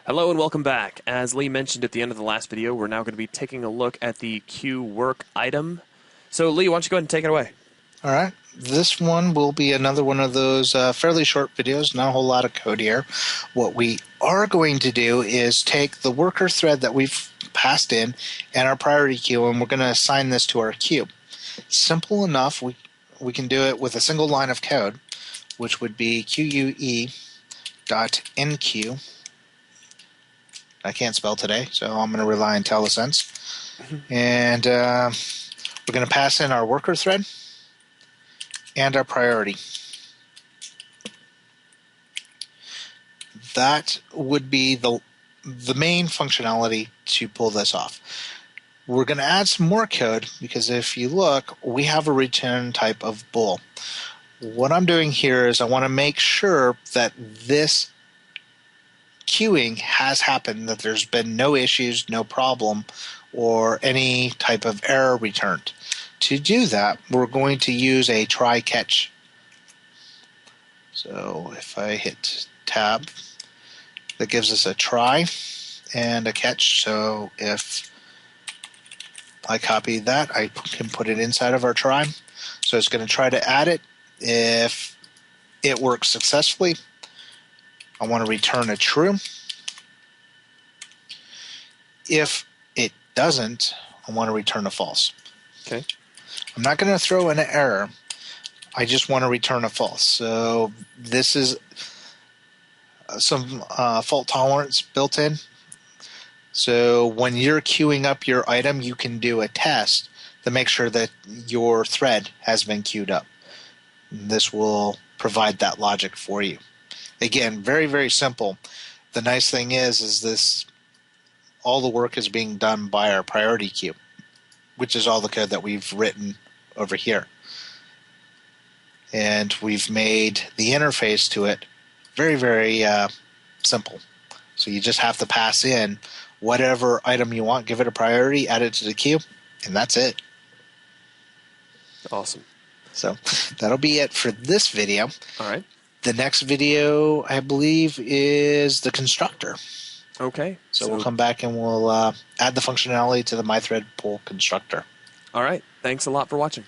Hello and welcome back. As Lee mentioned at the end of the last video, we're now going to be taking a look at the QueueWorkItem. So Lee, why don't you go ahead and take it away? All right. This one will be another one of those fairly short videos, not a whole lot of code here. What we are going to do is take the worker thread that we've passed in and our priority queue, and we're going to assign this to our queue. Simple enough. We can do it with a single line of code, which would be QUE.enqueue. I can't spell today, so I'm going to rely on IntelliSense. And we're going to pass in our worker thread and our priority. That would be the main functionality to pull this off. We're going to add some more code because if you look, we have a return type of bool. What I'm doing here is I want to make sure that this queuing has happened, that there's been no issues, no problem, or any type of error returned. To do that, we're going to use a try catch. So if I hit tab, that gives us a try and a catch. So if I copy that, I can put it inside of our try. So it's going to try to add it. If it works successfully, I want to return a true. If it doesn't, I want to return a false. Okay. I'm not going to throw in an error. I just want to return a false. So this is some fault tolerance built in. So when you're queuing up your item, you can do a test to make sure that your thread has been queued up. This will provide that logic for you. Again, very, very simple. The nice thing is this all the work is being done by our priority queue, which is all the code that we've written over here. And we've made the interface to it very, very simple. So you just have to pass in whatever item you want, give it a priority, add it to the queue, and that's it. Awesome. So that'll be it for this video. All right. The next video, I believe, is the constructor. Okay. So we'll come back and we'll add the functionality to the MyThread pool constructor. All right. Thanks a lot for watching.